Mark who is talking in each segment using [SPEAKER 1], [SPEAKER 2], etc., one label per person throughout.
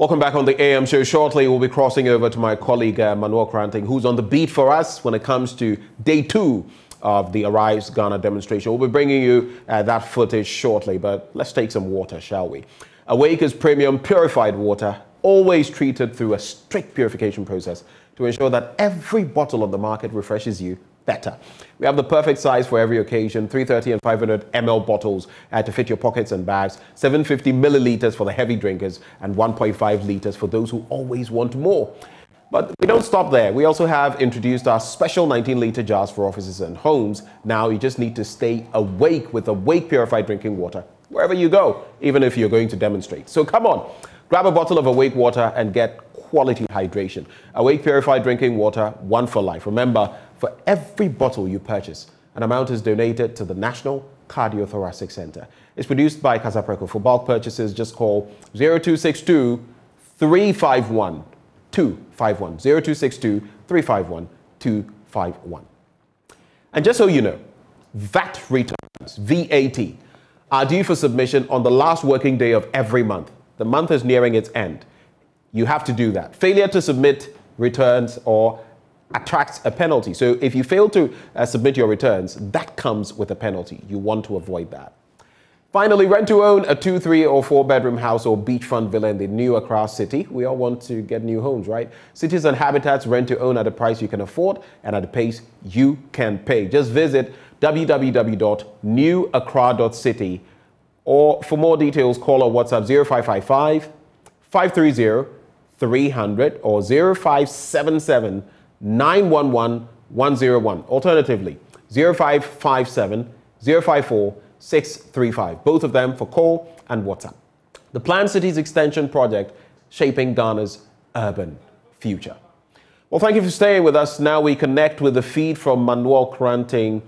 [SPEAKER 1] Welcome back on the AM show. Shortly, we'll be crossing over to my colleague Manuel Kranting, who's on the beat for us when it comes to day 2 of the Arise Ghana demonstration. We'll be bringing you that footage shortly, but let's take some water, shall we? El-Wak is premium purified water, always treated through a strict purification process to ensure that every bottle on the market refreshes you better. We have the perfect size for every occasion, 330 and 500 ml bottles to fit your pockets and bags, 750 milliliters for the heavy drinkers, and 1.5 liters for those who always want more. But we don't stop there. We also have introduced our special 19-liter jars for offices and homes. Now you just need to stay awake with El-Wak purified drinking water wherever you go, even if you're going to demonstrate. So come on, grab a bottle of El-Wak water and get quality hydration. El-Wak purified drinking water, one for life. Remember, for every bottle you purchase, an amount is donated to the National Cardiothoracic Center. It's produced by Casapreco. For bulk purchases, just call 0262 351 251. 0262 351 251. And just so you know, VAT returns, VAT, are due for submission on the last working day of every month. The month is nearing its end. You have to do that. Failure to submit returns or attracts a penalty. So if you fail to submit your returns, that comes with a penalty. You want to avoid that. Finally, rent to own a 2, 3 or 4 bedroom house or beachfront villa in the new Accra city. We all want to get new homes, right? Cities and Habitats rent to own at a price you can afford and at a pace you can pay. Just visit www.newaccra.city, or for more details, call or WhatsApp 0555 530 300 or 0577 911 101. Alternatively, 0557 054 635. Both of them for call and WhatsApp. The Planned Cities Extension Project, shaping Ghana's urban future. Well, thank you for staying with us. Now we connect with the feed from Manuel Kranting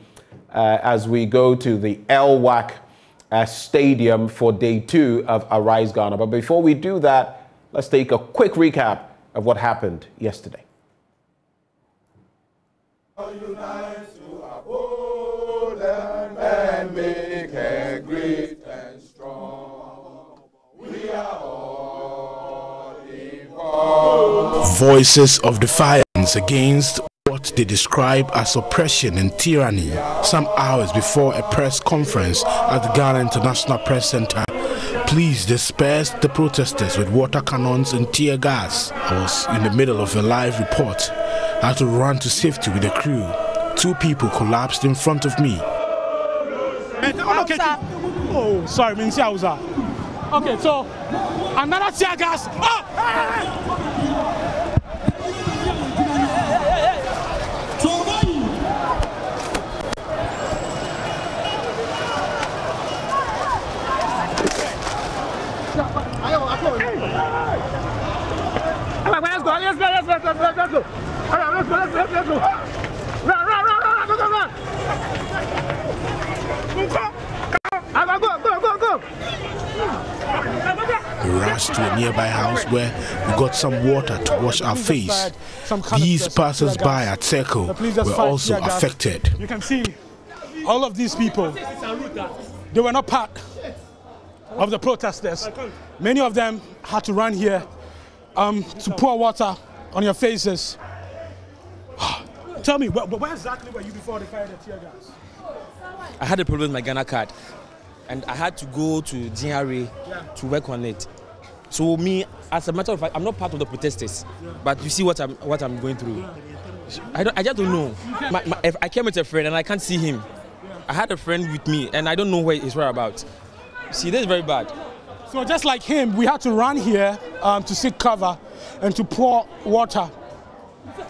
[SPEAKER 1] as we go to the El-Wak Stadium for day 2 of Arise Ghana. But before we do that, let's take a quick recap of what happened yesterday.
[SPEAKER 2] Unite to uphold and make her great and strong. We are all involved.
[SPEAKER 3] Voices of defiance against what they describe as oppression and tyranny. Some hours before a press conference at the Ghana International Press Center, police dispersed the protesters with water cannons and tear gas. I was in the middle of a live report. I had to run to safety with the crew. 2 people collapsed in front of me.
[SPEAKER 4] Oh, sorry, okay, so another tear gas. Let's go. Let's go. Run. Go.
[SPEAKER 3] We rushed to a nearby house where we got some water to wash our face. These passers-by at Circle were also affected.
[SPEAKER 4] You can see all of these people. They were not part of the protesters. Many of them had to run here to pour water on your faces. Tell me, where exactly were you before they fired the tear gas?
[SPEAKER 5] I had a problem with my Ghana card, and I had to go to DRA to work on it. So me, as a matter of fact, I'm not part of the protesters, but you see what I'm going through. I just don't know. I came with a friend and I can't see him. I had a friend with me and I don't know where he's whereabouts. See, this is very bad.
[SPEAKER 4] So just like him, we had to run here to seek cover and to pour water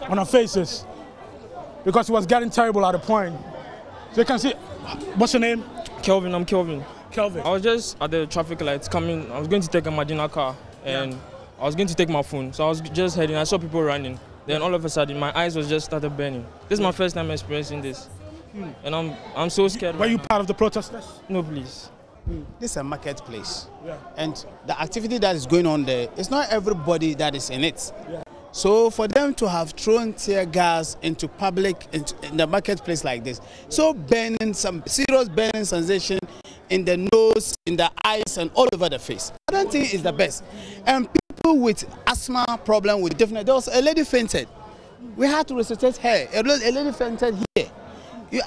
[SPEAKER 4] on our faces because it was getting terrible at a point. So you can see, what's your name?
[SPEAKER 5] Kelvin, I'm Kelvin.
[SPEAKER 4] Kelvin.
[SPEAKER 5] I was just at the traffic lights coming. I was going to take a Madina car and I was going to take my phone. So I was just heading. I saw people running. Then all of a sudden, my eyes was just started burning. This is my first time experiencing this. And I'm so scared.
[SPEAKER 4] Were you part of the protesters?
[SPEAKER 5] No, please.
[SPEAKER 6] This is a marketplace, and the activity that is going on there, it's not everybody that is in it. So for them to have thrown tear gas into public, in the marketplace like this, so burning, some serious burning sensation in the nose, in the eyes, and all over the face, I don't think it's the best. And with asthma problem, with different. There was a lady fainted. We had to resuscitate her. A lady fainted here.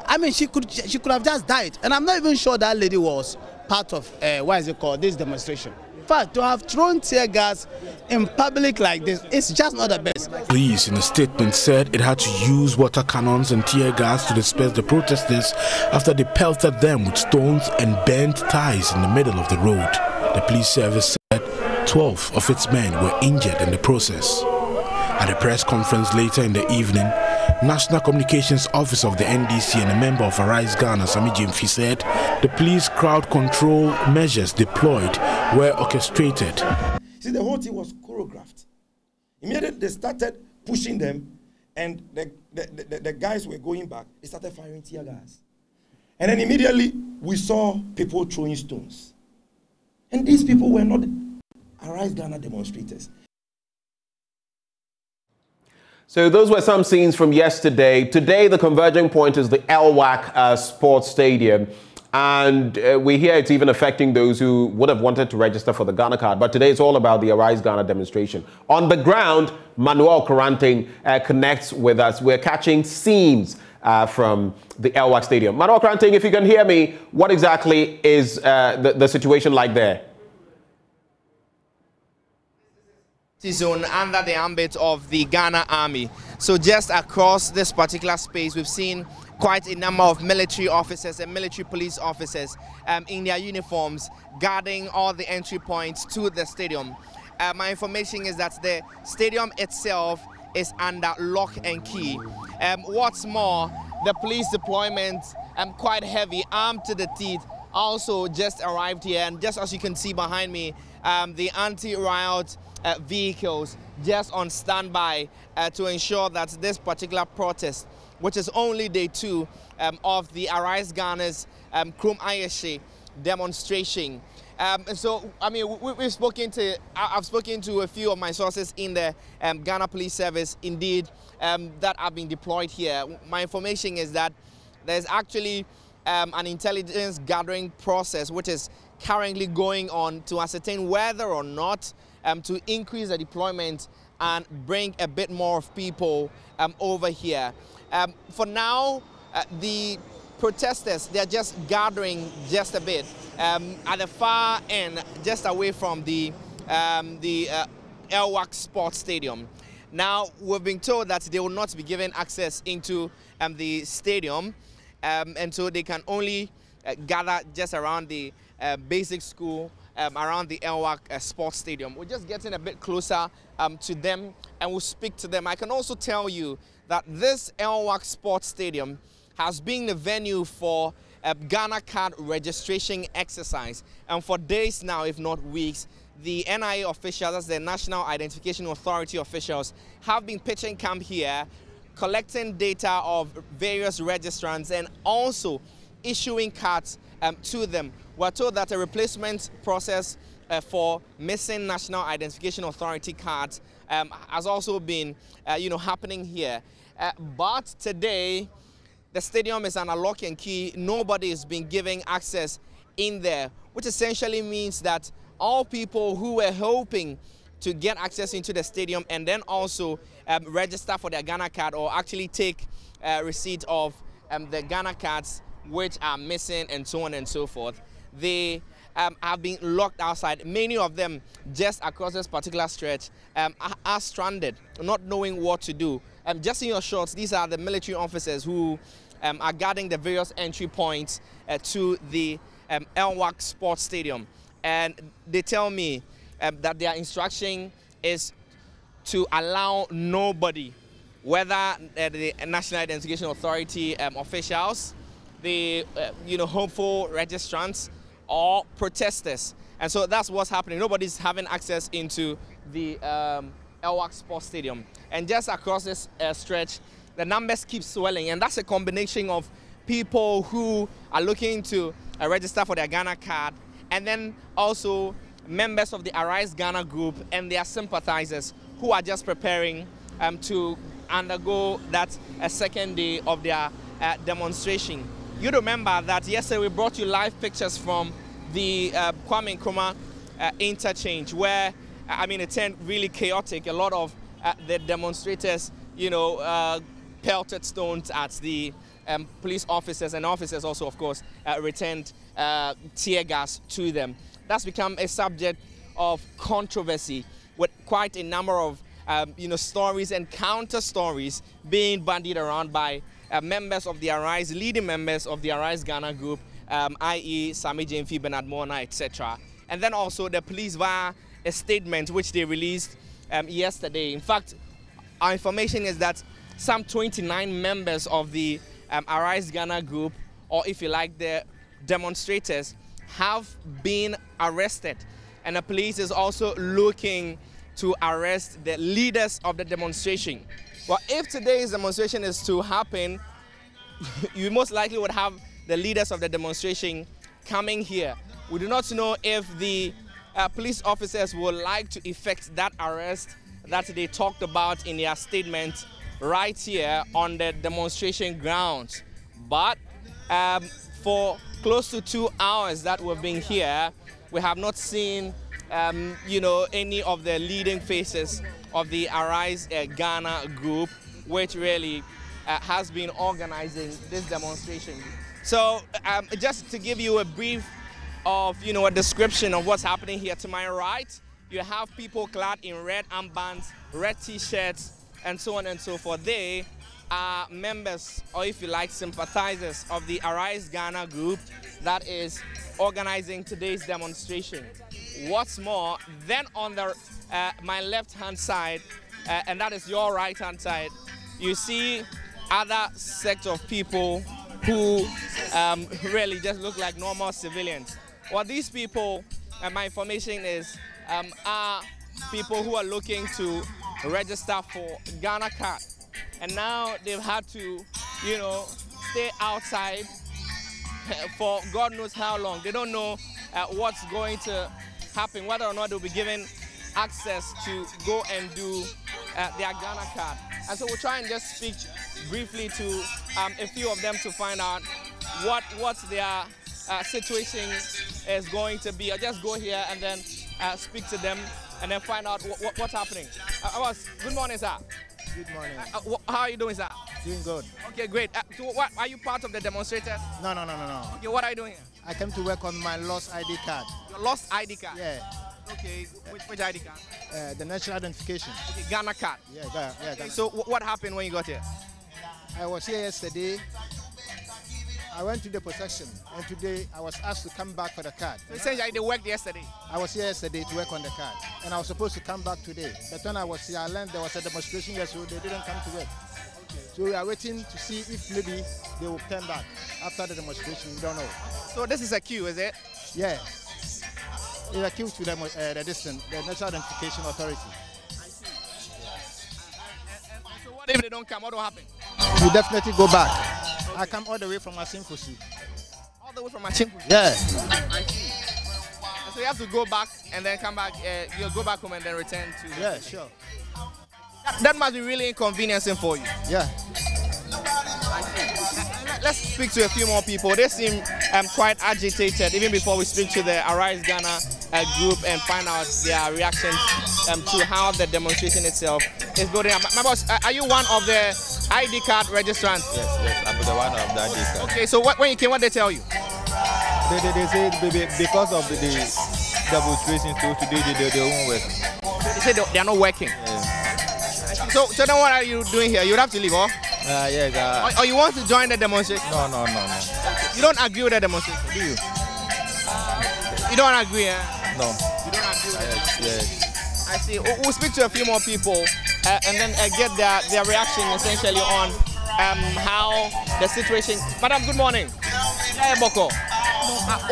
[SPEAKER 6] I mean, she could have just died, and I'm not even sure that lady was part of this demonstration. In fact, to have thrown tear gas in public like this, it's just not the best.
[SPEAKER 3] Police in a statement said it had to use water cannons and tear gas to disperse the protesters after they pelted them with stones and bent ties in the middle of the road. The police service said 12 of its men were injured in the process. At a press conference later in the evening, National Communications Officer of the NDC and a member of Arise Ghana, Sami Jimfi, said the police crowd control measures deployed were orchestrated.
[SPEAKER 7] See, the whole thing was choreographed. Immediately they started pushing them, and the guys were going back. They started firing tear gas. And then immediately we saw people throwing stones. And these people were not Arise Ghana demonstrators.
[SPEAKER 1] So those were some scenes from yesterday. Today, the converging point is the El-Wak Sports Stadium. And we hear it's even affecting those who would have wanted to register for the Ghana card. But today, it's all about the Arise Ghana demonstration. On the ground, Manuel Karanting connects with us. We're catching scenes from the El-Wak Stadium. Manuel Karanting, if you can hear me, what exactly is the situation like there?
[SPEAKER 8] Zone under the ambit of the Ghana Army. So just across this particular space, we've seen quite a number of military officers and military police officers in their uniforms guarding all the entry points to the stadium. My information is that the stadium itself is under lock and key. What's more, the police deployment, quite heavy, armed to the teeth, also just arrived here. And just as you can see behind me, the anti-riot vehicles just on standby to ensure that this particular protest, which is only day 2 of the Arise Ghana's Krum Ayeshe demonstration. So, I mean, I've spoken to a few of my sources in the Ghana Police Service, indeed, that have been deployed here. My information is that there's actually an intelligence gathering process which is currently going on to ascertain whether or not to increase the deployment and bring a bit more of people over here. For now, the protesters, they're just gathering just a bit at the far end, just away from the El-Wak Sports Stadium. Now, we've been told that they will not be given access into the stadium, and so they can only gather just around the basic school, around the El-Wak Sports Stadium. We're just getting a bit closer to them and we'll speak to them. I can also tell you that this El-Wak Sports Stadium has been the venue for a Ghana card registration exercise. And for days now, if not weeks, the NIA officials, that's the National Identification Authority officials, have been pitching camp here, collecting data of various registrants and also issuing cards to them. We're told that a replacement process for missing National Identification Authority cards has also been, happening here. But today, the stadium is under lock and key. Nobody is being given access in there, which essentially means that all people who were hoping to get access into the stadium and then also register for their Ghana card or actually take receipt of the Ghana cards which are missing and so on and so forth, they have been locked outside. Many of them just across this particular stretch are stranded, not knowing what to do. Just in your shots, these are the military officers who are guarding the various entry points to the El-Wak Sports Stadium. And they tell me that their instruction is to allow nobody, whether the National Identification Authority officials, the hopeful registrants, or protesters. And so that's what's happening. Nobody's having access into the El-Wak Sports Stadium. And just across this stretch, the numbers keep swelling, and that's a combination of people who are looking to register for their Ghana card, and then also members of the Arise Ghana group and their sympathizers who are just preparing to undergo that second day of their demonstration. You remember that yesterday we brought you live pictures from the Kwame Nkrumah interchange, where it turned really chaotic. A lot of the demonstrators, pelted stones at the police officers, and officers also, of course, returned tear gas to them. That's become a subject of controversy, with quite a number of stories and counter stories being bandied around by members of the Arise, leading members of the Arise Ghana group, i.e. Sami Jemfi, Bernard Mona, etc. And then also the police via a statement which they released yesterday. In fact, our information is that some 29 members of the Arise Ghana group, or if you like, the demonstrators, have been arrested. And the police is also looking to arrest the leaders of the demonstration. Well, if today's demonstration is to happen, you most likely would have the leaders of the demonstration coming here. We do not know if the police officers would like to effect that arrest that they talked about in their statement right here on the demonstration grounds. But for close to 2 hours that we've been here, we have not seen any of the leading faces of the Arise Ghana group, which really has been organizing this demonstration. So just to give you a brief of, a description of what's happening here. To my right, you have people clad in red armbands, red t-shirts, and so on and so forth. They are members, or if you like, sympathizers of the Arise Ghana group that is organizing today's demonstration. What's more, then on the my left-hand side, and that is your right-hand side, you see other sect of people who really just look like normal civilians. Well, these people, my information is, are people who are looking to register for Ghana card. And now they've had to, stay outside for God knows how long. They don't know what's going to happen, whether or not they'll be given access to go and do their Ghana card. And so we'll try and just speak briefly to a few of them to find out what their situation is going to be. I'll just go here and then speak to them and then find out what's happening. Good morning, sir.
[SPEAKER 9] Good morning.
[SPEAKER 8] How are you doing, sir?
[SPEAKER 9] Doing good.
[SPEAKER 8] Okay, great. So what, are you part of the demonstrators?
[SPEAKER 9] No.
[SPEAKER 8] Okay, what are you doing here?
[SPEAKER 9] I came to work on my lost ID card.
[SPEAKER 8] Your lost ID card?
[SPEAKER 9] Yeah.
[SPEAKER 8] Okay, which ID card?
[SPEAKER 9] The national identification.
[SPEAKER 8] Okay, Ghana card.
[SPEAKER 9] Yeah, Ghana.
[SPEAKER 8] Okay, so what happened when you got here?
[SPEAKER 9] I was here yesterday. I went to the possession, and today I was asked to come back for the card.
[SPEAKER 8] So essentially, they worked yesterday?
[SPEAKER 9] I was here yesterday to work on the card, and I was supposed to come back today. But when I was here, I learned there was a demonstration yesterday, so they didn't come to work. Okay. So we are waiting to see if maybe they will come back after the demonstration. We don't know.
[SPEAKER 8] So this is a queue, is it?
[SPEAKER 9] Yeah. It's a queue to the National Identification Authority.
[SPEAKER 8] I see. And so what if they don't come? What will happen?
[SPEAKER 9] You definitely go back. I come all the way from Asimfosu.
[SPEAKER 8] All the way from Asimfosu?
[SPEAKER 9] Yeah.
[SPEAKER 8] I see. So you have to go back and then come back. You'll go back home and then return to.
[SPEAKER 9] Yeah, sure.
[SPEAKER 8] That must be really inconveniencing for you.
[SPEAKER 9] Yeah.
[SPEAKER 8] I see. Let's speak to a few more people. They seem quite agitated even before we speak to the Arise Ghana group and find out their reactions to how the demonstration itself is building up. My boss, are you one of the ID card registrants?
[SPEAKER 10] Yes, I'm the one of the ID card.
[SPEAKER 8] Okay, so when you came, what did they tell you?
[SPEAKER 10] They say because of the demonstration, so today they won't work.
[SPEAKER 8] They say they are not working?
[SPEAKER 10] Yeah.
[SPEAKER 8] So then what are you doing here? You would have to leave, huh?
[SPEAKER 10] Yes.
[SPEAKER 8] Or you want to join the demonstration?
[SPEAKER 10] No.
[SPEAKER 8] You don't agree with the demonstration, do you? You don't agree, eh?
[SPEAKER 10] No.
[SPEAKER 8] You don't agree with it?
[SPEAKER 10] Yes.
[SPEAKER 8] I see. We'll speak to a few more people and then get their reaction essentially on how the situation. Madam, good morning. Yeah, Boko.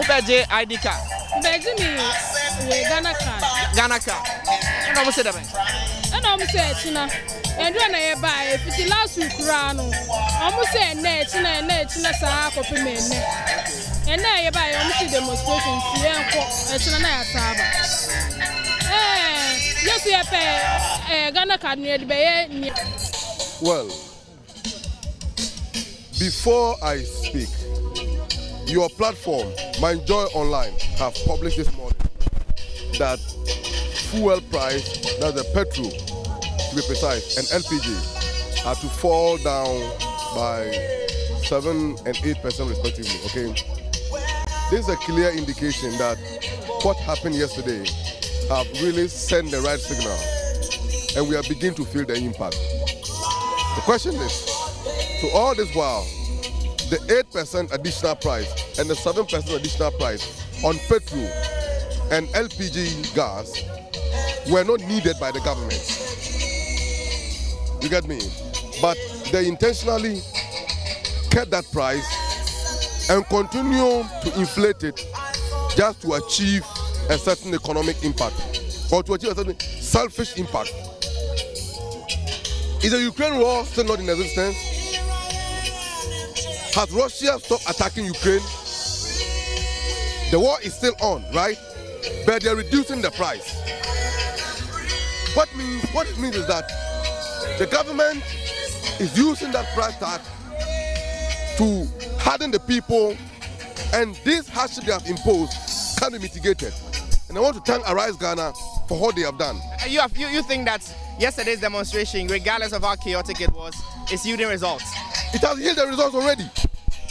[SPEAKER 8] Ubeje ID card.
[SPEAKER 11] Beji me Ghana card.
[SPEAKER 8] Ghana card. You know what I'm saying?
[SPEAKER 11] I'm saying, China. And when I buy if it's last week, Rano, I'm saying, China, sa copy me. And now you buy almost demonstrations here and China Saba. Yes, we have Ghana card near the Bay.
[SPEAKER 12] Well, before I speak, your platform, My Joy Online, have published this morning that fuel price, that's the petrol to be precise, and LPG are to fall down by 7% and 8% respectively, okay? This is a clear indication that what happened yesterday have really sent the right signal, and we are beginning to feel the impact. The question is, so all this while, the 8% additional price and the 7% additional price on petrol and LPG gas were not needed by the government. You get me? But they intentionally kept that price and continue to inflate it just to achieve a certain economic impact or to achieve a certain selfish impact. Is the Ukraine war still not in existence? Has Russia stopped attacking Ukraine? The war is still on, right? But they're reducing the price. What it means is that the government is using that price tag to harden the people, and this hardship they have imposed can be mitigated. And I want to thank Arise Ghana for what they have done.
[SPEAKER 8] You think that yesterday's demonstration, regardless of how chaotic it was, is yielding results?
[SPEAKER 12] It has yielded results already.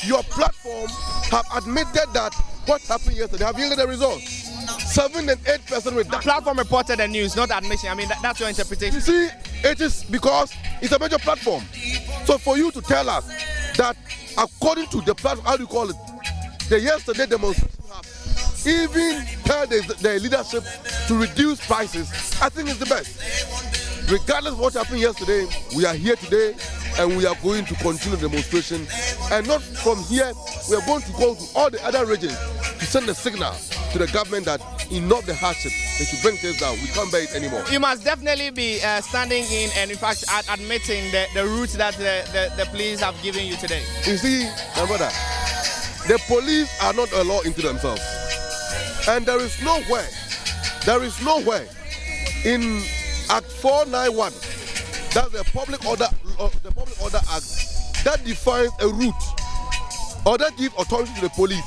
[SPEAKER 12] Your platform have admitted that what happened yesterday have yielded the results. 7 and 8% reduction.
[SPEAKER 8] The platform reported the news, not admission. I mean, that's your interpretation.
[SPEAKER 12] You see, it is because it's a major platform. So for you to tell us that according to the platform, how do you call it, the yesterday demonstration have even tell the leadership to reduce prices, I think it's the best. Regardless of what happened yesterday, we are here today and we are going to continue the demonstration. And not from here, we are going to go to all the other regions to send a signal to the government that enough the hardship, they should bring things down. We can't bear it anymore.
[SPEAKER 8] You must definitely be standing in and in fact admitting the route that the police have given you today.
[SPEAKER 12] You see, my brother, the police are not a law into themselves. And there is nowhere in Act 491, that's the Public Order Act, that defines a route or that gives authority to the police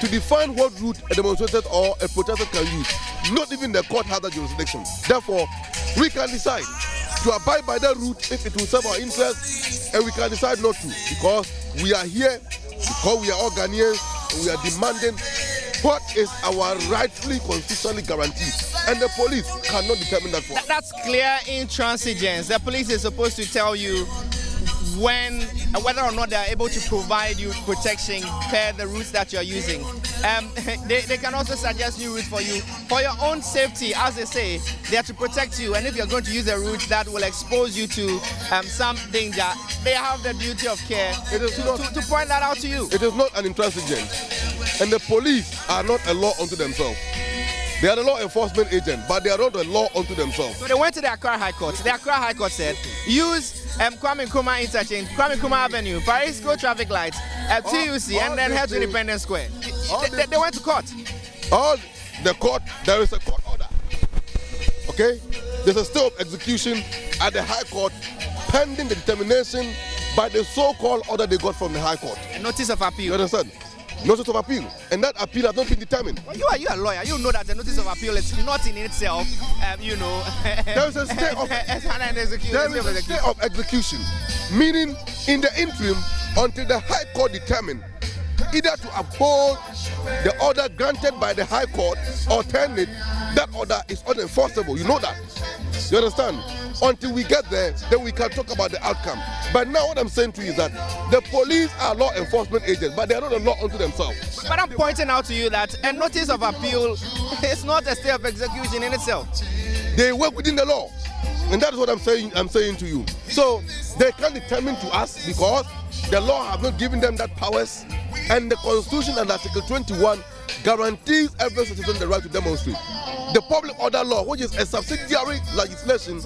[SPEAKER 12] to define what route a demonstrator or a protester can use. Not even the court has that jurisdiction. Therefore, we can decide to abide by that route if it will serve our interests, and we can decide not to, because we are here, because we are all Ghanaians, and we are demanding what is our rightfully constitutionally guaranteed, and the police cannot determine that for us.
[SPEAKER 8] That's clear intransigence. The police is supposed to tell you whether or not they are able to provide you protection per the routes that you're using. They can also suggest new routes for you. For your own safety, as they say, they are to protect you, and if you're going to use a route that will expose you to some danger, they have the duty of care to point that out to you.
[SPEAKER 12] It is not an intransigence, and the police are not a law unto themselves. They are the law enforcement agent, but they are not a law unto themselves.
[SPEAKER 8] So they went to the Accra High Court. The Accra High Court said, use Kwame Nkrumah interchange, Kwame Nkrumah Avenue, Parisco traffic lights, TUC, and then head to Independence Square. They went to court.
[SPEAKER 12] There is a court order. Okay? There's a stay of execution at the High Court pending the determination by the so-called order they got from the High Court.
[SPEAKER 8] A notice of appeal.
[SPEAKER 12] You understand? Notice of appeal, and that appeal has not been determined.
[SPEAKER 8] Well, you are a lawyer. You know that the notice of appeal is not in itself,
[SPEAKER 12] there is a stay of execution, meaning in the interim until the High Court determine either to uphold the order granted by the High Court or turn it. That order is unenforceable. You know that. You understand? Until we get there, then we can talk about the outcome. But now what I'm saying to you is that the police are law enforcement agents, but they are not a law unto themselves.
[SPEAKER 8] But I'm pointing out to you that a notice of appeal is not a stay of execution in itself.
[SPEAKER 12] They work within the law, and that is what I'm saying to you. So they can determine to us because the law have not given them that powers, and the Constitution and Article 21 guarantees every citizen the right to demonstrate. The public order law, which is a subsidiary legislation,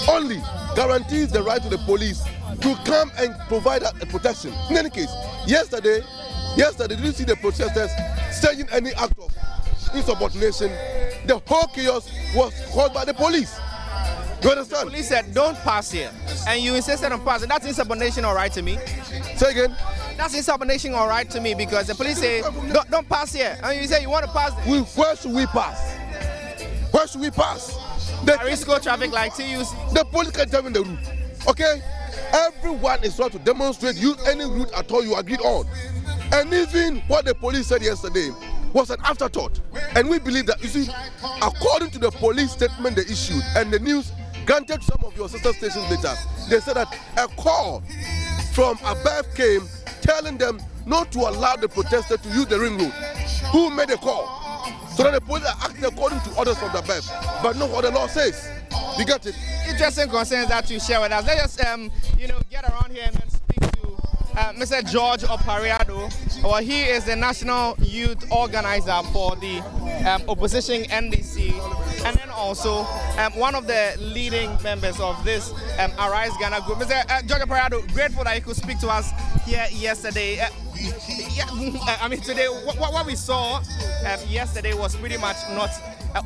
[SPEAKER 12] only guarantees the right to the police to come and provide a protection. In any case, yesterday, did you see the protesters staging any act of insubordination? The whole chaos was caused by the police. You understand?
[SPEAKER 8] The police said, don't pass here. And you insisted on passing. That's insubordination, all right to me.
[SPEAKER 12] Say again?
[SPEAKER 8] That's insubordination, all right to me, because the police say, don't pass here. And you say you want to pass there.
[SPEAKER 12] Where should we pass? Where should we pass?
[SPEAKER 8] Risco traffic like TUC.
[SPEAKER 12] The police can determine the route. Okay? Everyone is trying to demonstrate, use any route at all you agreed on. And even what the police said yesterday was an afterthought. And we believe that, you see, according to the police statement they issued and the news granted some of your sister stations later, they said that a call from above came telling them not to allow the protesters to use the ring road. Who made the call? So that the police are acting according to orders from the above, but not what the law says. You get it?
[SPEAKER 8] Interesting concerns that you share with us. Let's just, get around here and then speak to Mr. George Opariado. Well, he is the national youth organizer for the opposition NDC, and then also one of the leading members of this Arise Ghana group. Mr. George Opariado, grateful that you could speak to us here yesterday. Today, what we saw yesterday was pretty much not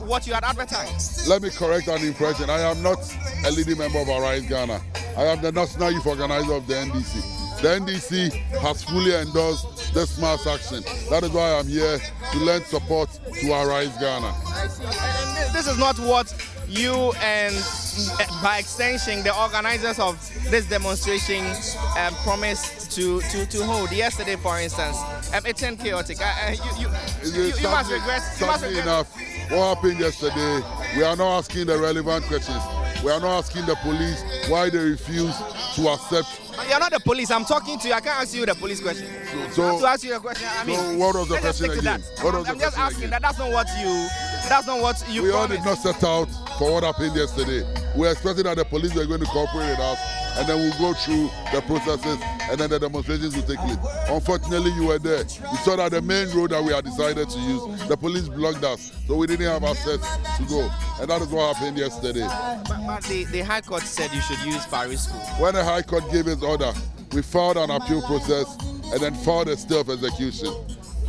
[SPEAKER 8] what you had advertised.
[SPEAKER 13] Let me correct an impression. I am not a leading member of Arise Ghana. I am the national youth organizer of the NDC. The NDC has fully endorsed this mass action. That is why I'm here to lend support to Arise Ghana.
[SPEAKER 8] I see. And this is not what you and, by extension, the organizers of this demonstration promised to hold. Yesterday, for instance, it turned chaotic. You must regret.
[SPEAKER 13] Sadly enough, what happened yesterday, we are not asking the relevant questions. We are not asking the police why they refuse to accept.
[SPEAKER 8] You're not the police. I'm talking to you. I can't ask you the police question.
[SPEAKER 13] So,
[SPEAKER 8] I have to ask you a question.
[SPEAKER 13] So what was the question again?
[SPEAKER 8] I'm just asking that. That's not what you.
[SPEAKER 13] We all did not set out for what happened yesterday. We were expecting that the police were going to cooperate with us, and then we'll go through the processes, and then the demonstrations will take place. Unfortunately, you were there. You saw that the main road that we had decided to use, the police blocked us, so we didn't have access to go. And that is what happened yesterday.
[SPEAKER 8] But the High Court said you should use Paris School.
[SPEAKER 13] When the High Court gave its order, we filed an appeal process and then filed a stay of execution.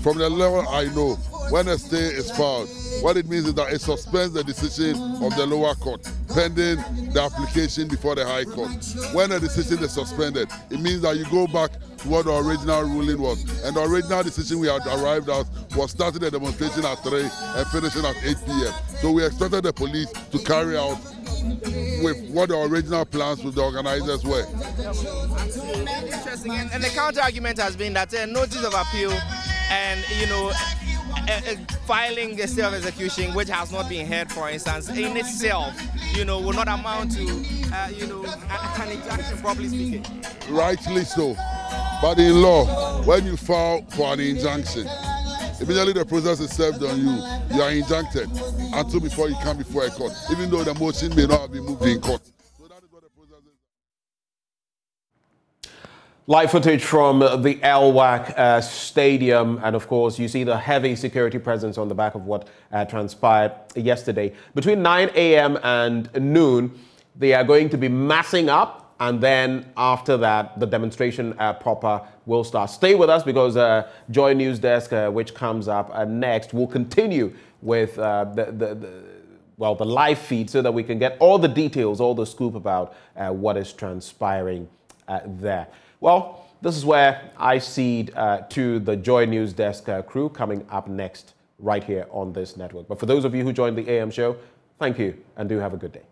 [SPEAKER 13] From the level I know, when a stay is filed, what it means is that it suspends the decision of the lower court pending the application before the High Court. When a decision is suspended, it means that you go back to what the original ruling was. And the original decision we had arrived at was starting the demonstration at 3 and finishing at 8 p.m. So we expected the police to carry out with what the original plans with the organizers were.
[SPEAKER 8] Interesting. And the counter argument has been that a notice of appeal and, filing a stay of execution, which has not been heard, for instance, in itself, will not amount to, an injunction, properly speaking.
[SPEAKER 13] Rightly so. But in law, when you file for an injunction, immediately the process is served on you. You are injuncted until before you come before a court, even though the motion may not have been moved in court. So that is what the process is.
[SPEAKER 1] Live footage from the El-Wak Stadium, and of course you see the heavy security presence on the back of what transpired yesterday. Between 9 a.m. and noon, they are going to be massing up, and then after that, the demonstration proper will start. Stay with us because Joy News Desk, which comes up next, will continue with the live feed so that we can get all the details, all the scoop about what is transpiring there. Well, this is where I cede to the Joy News Desk crew coming up next right here on this network. But for those of you who joined the AM show, thank you and do have a good day.